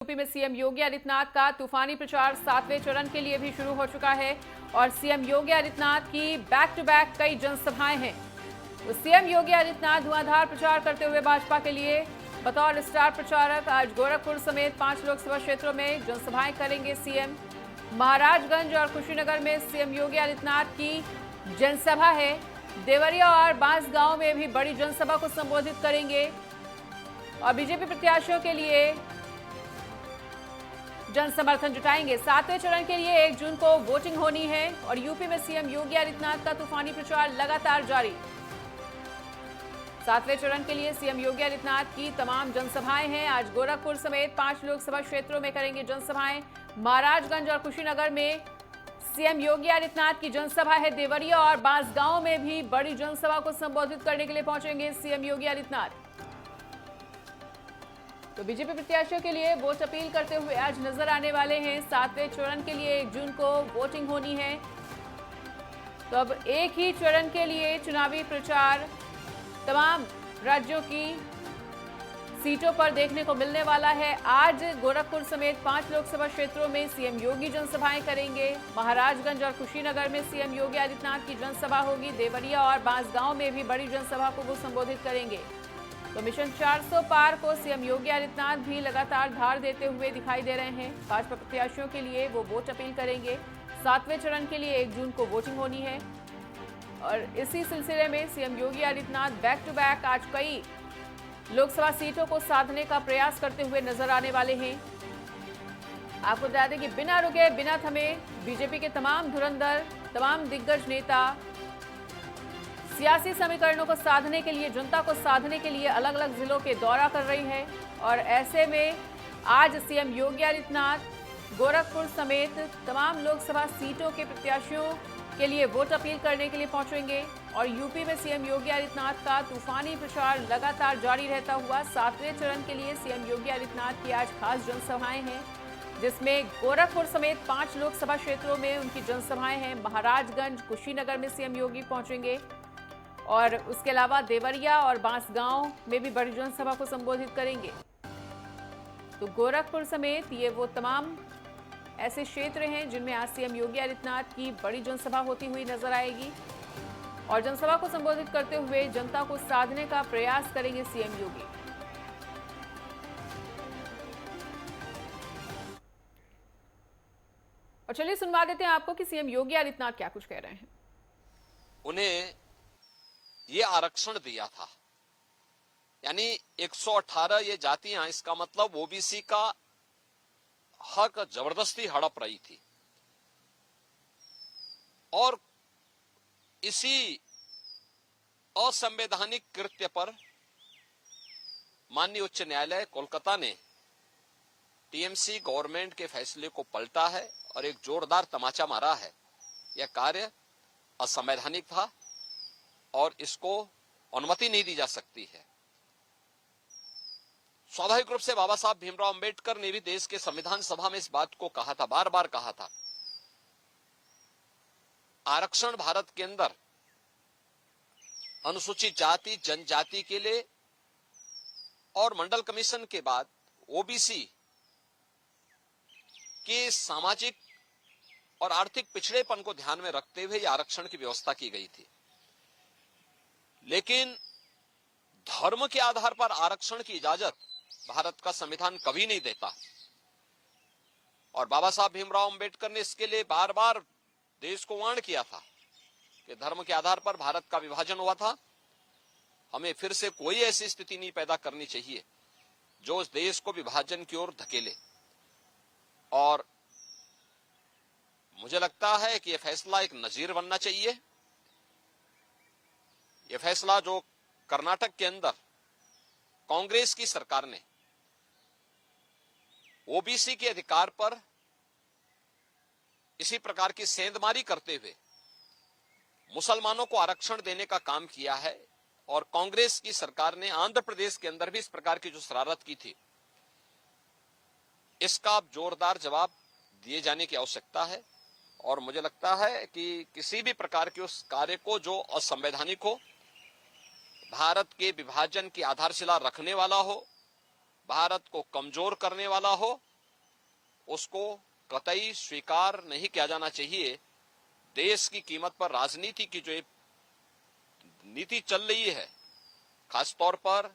UP में CM Yogi Adityanath का तूफानी प्रचार 7वें चरण के लिए भी शुरू हो चुका है और सीएम योगी आदित्यनाथ की बैक टू बैक कई जनसभाएं हैं। तो सीएम योगी आदित्यनाथ धुआंधार प्रचार करते हुए भाजपा के लिए बतौर स्टार प्रचारक आज गोरखपुर समेत 5 लोकसभा क्षेत्रों में जनसभाएं करेंगे। सीएम महाराजगंज और कुशीनगर में सीएम योगी आदित्यनाथ की जनसभा है। देवरिया और बांसगांव में भी बड़ी जनसभा को संबोधित करेंगे और बीजेपी प्रत्याशियों के लिए जन समर्थन जुटाएंगे। 7वें चरण के लिए 1 जून को वोटिंग होनी है और यूपी में सीएम योगी आदित्यनाथ का तूफानी प्रचार लगातार जारी। 7वें चरण के लिए सीएम योगी आदित्यनाथ की तमाम जनसभाएं हैं। आज गोरखपुर समेत 5 लोकसभा क्षेत्रों में करेंगे जनसभाएं। महाराजगंज और कुशीनगर में सीएम योगी आदित्यनाथ की जनसभा है। देवरिया और बांसगांव में भी बड़ी जनसभा को संबोधित करने के लिए पहुंचेंगे सीएम योगी आदित्यनाथ। तो बीजेपी प्रत्याशियों के लिए वोट अपील करते हुए आज नजर आने वाले हैं। 7वें चरण के लिए 1 जून को वोटिंग होनी है। तो अब एक ही चरण के लिए चुनावी प्रचार तमाम राज्यों की सीटों पर देखने को मिलने वाला है। आज गोरखपुर समेत 5 लोकसभा क्षेत्रों में सीएम योगी जनसभाएं करेंगे। महाराजगंज और कुशीनगर में सीएम योगी आदित्यनाथ की जनसभा होगी। देवरिया और बांसगांव में भी बड़ी जनसभा को वो संबोधित करेंगे। तो मिशन 400 पार को सीएम योगी आदित्यनाथ भी लगातार धार देते हुए दिखाई दे रहे हैं। भाजपा प्रत्याशियों के लिए वो वोट अपील करेंगे। 7वें चरण के लिए 1 जून को वोटिंग होनी है और इसी सिलसिले में CM Yogi Adityanath back to back आज कई लोकसभा सीटों को साधने का प्रयास करते हुए नजर आने वाले हैं। आपको बता दें कि बिना रुके बिना थमे बीजेपी के तमाम धुरंधर, तमाम दिग्गज नेता सियासी समीकरणों को साधने के लिए, जनता को साधने के लिए अलग अलग जिलों के दौरा कर रही है और ऐसे में आज सीएम योगी आदित्यनाथ गोरखपुर समेत तमाम लोकसभा सीटों के प्रत्याशियों के लिए वोट अपील करने के लिए पहुंचेंगे और यूपी में सीएम योगी आदित्यनाथ का तूफानी प्रचार लगातार जारी रहता हुआ 7वें चरण के लिए सीएम योगी आदित्यनाथ की आज खास जनसभाएं हैं, जिसमें गोरखपुर समेत 5 लोकसभा क्षेत्रों में उनकी जनसभाएं हैं। महाराजगंज, कुशीनगर में सीएम योगी पहुंचेंगे और उसके अलावा देवरिया और बांसगांव में भी बड़ी जनसभा को संबोधित करेंगे। तो गोरखपुर समेत ये वो तमाम ऐसे क्षेत्र हैं जिनमें आज सीएम योगी आदित्यनाथ की बड़ी जनसभा होती हुई नजर आएगी और जनसभा को संबोधित करते हुए जनता को साधने का प्रयास करेंगे सीएम योगी। और चलिए सुनवा देते हैं आपको कि सीएम योगी आदित्यनाथ क्या कुछ कह रहे हैं। उन्हें ये आरक्षण दिया था, यानी 118 ये जातियां, इसका मतलब ओबीसी का हक जबरदस्ती हड़प रही थी और इसी असंवैधानिक कृत्य पर माननीय उच्च न्यायालय कोलकाता ने टीएमसी गवर्नमेंट के फैसले को पलटा है और एक जोरदार तमाचा मारा है। यह कार्य असंवैधानिक था और इसको अनुमति नहीं दी जा सकती है। स्वाभाविक रूप से बाबा साहब भीमराव अंबेडकर ने भी देश के संविधान सभा में इस बात को कहा था, बार बार कहा था। आरक्षण भारत के अंदर अनुसूचित जाति जनजाति के लिए और मंडल कमीशन के बाद ओबीसी के सामाजिक और आर्थिक पिछड़ेपन को ध्यान में रखते हुए आरक्षण की व्यवस्था की गई थी। लेकिन धर्म के आधार पर आरक्षण की इजाजत भारत का संविधान कभी नहीं देता और बाबा साहब भीमराव अंबेडकर ने इसके लिए बार बार देश को वार्न किया था कि धर्म के आधार पर भारत का विभाजन हुआ था। हमें फिर से कोई ऐसी स्थिति नहीं पैदा करनी चाहिए जो इस देश को विभाजन की ओर धकेले। और मुझे लगता है कि यह फैसला एक नजीर बनना चाहिए। यह फैसला जो कर्नाटक के अंदर कांग्रेस की सरकार ने ओबीसी के अधिकार पर इसी प्रकार की सेंधमारी करते हुए मुसलमानों को आरक्षण देने का काम किया है और कांग्रेस की सरकार ने आंध्र प्रदेश के अंदर भी इस प्रकार की जो शरारत की थी, इसका जोरदार जवाब दिए जाने की आवश्यकता है। और मुझे लगता है कि किसी भी प्रकार के उस कार्य को जो असंवैधानिक हो, भारत के विभाजन की आधारशिला रखने वाला हो, भारत को कमजोर करने वाला हो, उसको कतई स्वीकार नहीं किया जाना चाहिए। देश की कीमत पर राजनीति की जो नीति चल रही है, खासतौर पर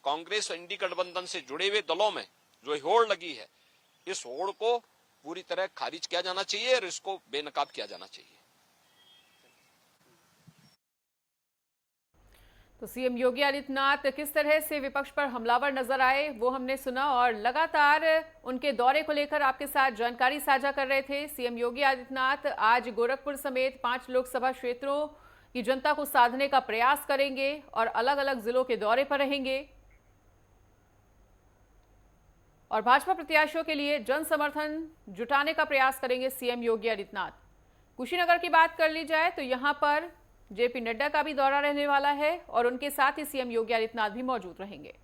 कांग्रेस और इंडी गठबंधन से जुड़े हुए दलों में जो होड़ लगी है, इस होड़ को पूरी तरह खारिज किया जाना चाहिए और इसको बेनकाब किया जाना चाहिए। तो सीएम योगी आदित्यनाथ किस तरह से विपक्ष पर हमलावर नजर आए वो हमने सुना और लगातार उनके दौरे को लेकर आपके साथ जानकारी साझा कर रहे थे। सीएम योगी आदित्यनाथ आज गोरखपुर समेत 5 लोकसभा क्षेत्रों की जनता को साधने का प्रयास करेंगे और अलग अलग जिलों के दौरे पर रहेंगे और भाजपा प्रत्याशियों के लिए जन समर्थन जुटाने का प्रयास करेंगे सीएम योगी आदित्यनाथ। कुशीनगर की बात कर ली जाए तो यहां पर जेपी नड्डा का भी दौरा रहने वाला है और उनके साथ ही सीएम योगी आदित्यनाथ भी मौजूद रहेंगे।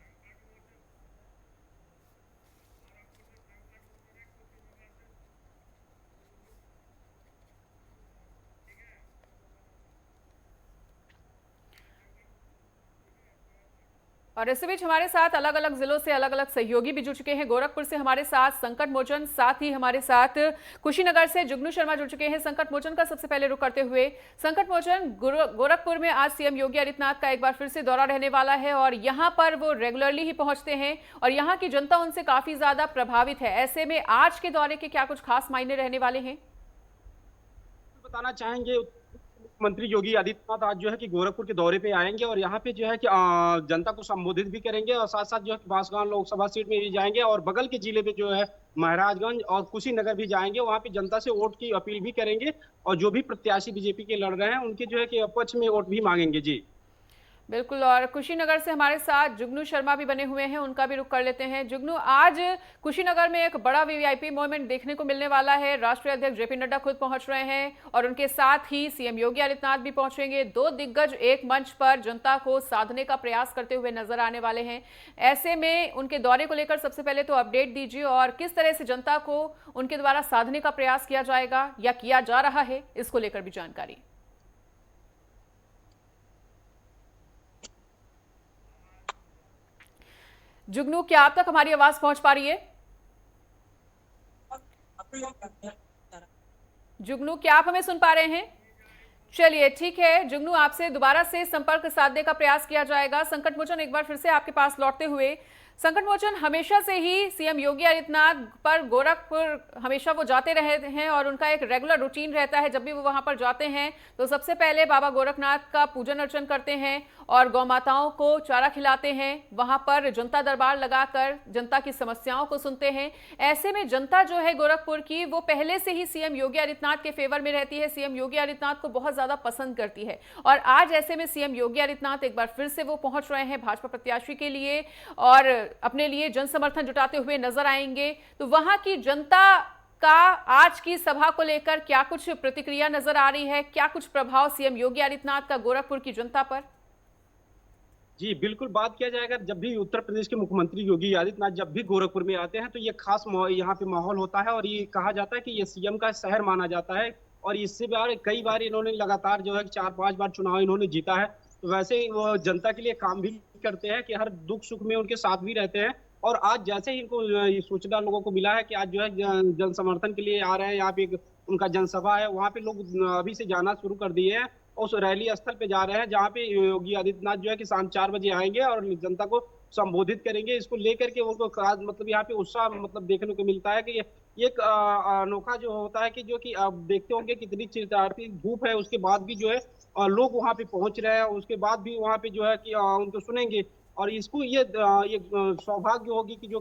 और इसी बीच हमारे साथ अलग अलग जिलों से अलग अलग सहयोगी भी जुड़ चुके हैं। गोरखपुर से हमारे साथ संकट मोचन, साथ ही हमारे साथ कुशीनगर से जुगनू शर्मा जुड़ चुके हैं। संकट मोचन का सबसे पहले रुख करते हुए, संकट मोचन, गोरखपुर में आज सीएम योगी आदित्यनाथ का एक बार फिर से दौरा रहने वाला है और यहां पर वो रेगुलरली ही पहुंचते हैं और यहां की जनता उनसे काफी ज्यादा प्रभावित है। ऐसे में आज के दौरे के क्या कुछ खास मायने रहने वाले हैं? बताना चाहेंगे, मुख्यमंत्री योगी आदित्यनाथ आज जो है कि गोरखपुर के दौरे पे आएंगे और यहाँ पे जो है कि जनता को संबोधित भी करेंगे और साथ साथ जो है कि बांसगांव लोकसभा सीट में भी जाएंगे और बगल के जिले में जो है महाराजगंज और कुशीनगर भी जाएंगे। वहाँ पे जनता से वोट की अपील भी करेंगे और जो भी प्रत्याशी बीजेपी के लड़ रहे हैं उनके जो है कि पक्ष में वोट भी मांगेंगे। जी बिल्कुल। और कुशीनगर से हमारे साथ जुगनू शर्मा भी बने हुए हैं, उनका भी रुख कर लेते हैं। जुगनू, आज कुशीनगर में एक बड़ा वीवीआईपी मोमेंट देखने को मिलने वाला है। राष्ट्रीय अध्यक्ष जेपी नड्डा खुद पहुंच रहे हैं और उनके साथ ही सीएम योगी आदित्यनाथ भी पहुंचेंगे। 2 दिग्गज एक मंच पर जनता को साधने का प्रयास करते हुए नजर आने वाले हैं। ऐसे में उनके दौरे को लेकर सबसे पहले तो अपडेट दीजिए और किस तरह से जनता को उनके द्वारा साधने का प्रयास किया जाएगा या किया जा रहा है, इसको लेकर भी जानकारी। जुगनू, क्या आप तक हमारी आवाज पहुंच पा रही है? जुगनू, क्या आप हमें सुन पा रहे हैं? चलिए ठीक है जुगनू, आपसे दोबारा से संपर्क साधने का प्रयास किया जाएगा। संकट मोचन, एक बार फिर से आपके पास लौटते हुए, संकट मोचन, हमेशा से ही सीएम योगी आदित्यनाथ पर गोरखपुर हमेशा वो जाते रहे हैं और उनका एक रेगुलर रूटीन रहता है। जब भी वो वहां पर जाते हैं तो सबसे पहले बाबा गोरखनाथ का पूजन अर्चन करते हैं और गौ माताओं को चारा खिलाते हैं। वहां पर जनता दरबार लगाकर जनता की समस्याओं को सुनते हैं। ऐसे में जनता जो है गोरखपुर की, वो पहले से ही सीएम योगी आदित्यनाथ के फेवर में रहती है, सीएम योगी आदित्यनाथ को बहुत ज्यादा पसंद करती है। और आज ऐसे में सीएम योगी आदित्यनाथ एक बार फिर से वो पहुंच रहे हैं भाजपा प्रत्याशी के लिए और अपने लिए जन समर्थन जुटाते हुए नजर आएंगे। तो वहां की जनता का आज की सभा को लेकर क्या कुछ प्रतिक्रिया नजर आ रही है? क्या कुछ प्रभाव सीएम योगी आदित्यनाथ का गोरखपुर की जनता पर? जी बिल्कुल, बात किया जाएगा, जब भी उत्तर प्रदेश के मुख्यमंत्री योगी आदित्यनाथ जब भी गोरखपुर में आते हैं तो ये खास यहाँ पे माहौल होता है और ये कहा जाता है कि ये सीएम का शहर माना जाता है। और इससे बार कई बार इन्होंने लगातार जो है 4-5 बार चुनाव इन्होंने जीता है। तो वैसे वो जनता के लिए काम भी करते हैं कि हर दुख सुख में उनके साथ भी रहते हैं। और आज जैसे ही इनको ये सूचना लोगों को मिला है कि आज जो है जन समर्थन के लिए आ रहे हैं, यहाँ पे उनका जनसभा है, वहाँ पे लोग अभी से जाना शुरू कर दिए हैं। उस रैली स्थल पे जा रहे हैं जहाँ पे योगी आदित्यनाथ जो है कि शाम 4 बजे आएंगे और जनता को संबोधित करेंगे। इसको लेकर के उनको मतलब यहाँ पे उत्साह मतलब देखने को मिलता है कि ये एक अनोखा जो होता है कि जो कि आप देखते होंगे कितनी चिरदारती धूप है, उसके बाद भी जो है लोग वहाँ पे पहुंच रहे हैं। उसके बाद भी वहाँ पे जो है कि उनको सुनेंगे और इसको ये सौभाग्य होगी कि जो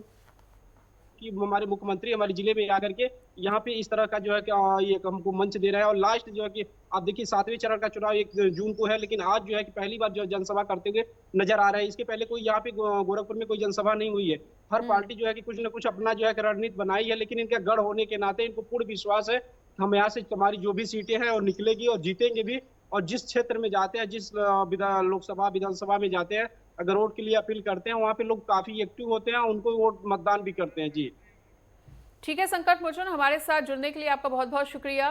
कि हमारे मुख्यमंत्री हमारे जिले में आकर के यहाँ पे इस तरह का जो है कि ये हमको मंच दे रहा है। और लास्ट जो है कि आप देखिए 7वें चरण का चुनाव 1 जून को है, लेकिन आज जो है कि पहली बार जो जनसभा करते हुए नजर आ रहा है। इसके पहले कोई यहाँ पे गोरखपुर में कोई जनसभा नहीं हुई है। हर पार्टी जो है कि कुछ न कुछ अपना जो है रणनीति बनाई है, लेकिन इनका गढ़ होने के नाते इनको पूर्ण विश्वास है हम यहाँ से हमारी जो भी सीटें हैं और निकलेगी और जीतेंगे भी। और जिस क्षेत्र में जाते हैं, जिस लोकसभा विधानसभा में जाते हैं, अगर वोट के लिए अपील करते हैं, वहाँ पे लोग काफी एक्टिव होते हैं, उनको वोट मतदान भी करते हैं। जी ठीक है संकट मोचन, हमारे साथ जुड़ने के लिए आपका बहुत बहुत शुक्रिया।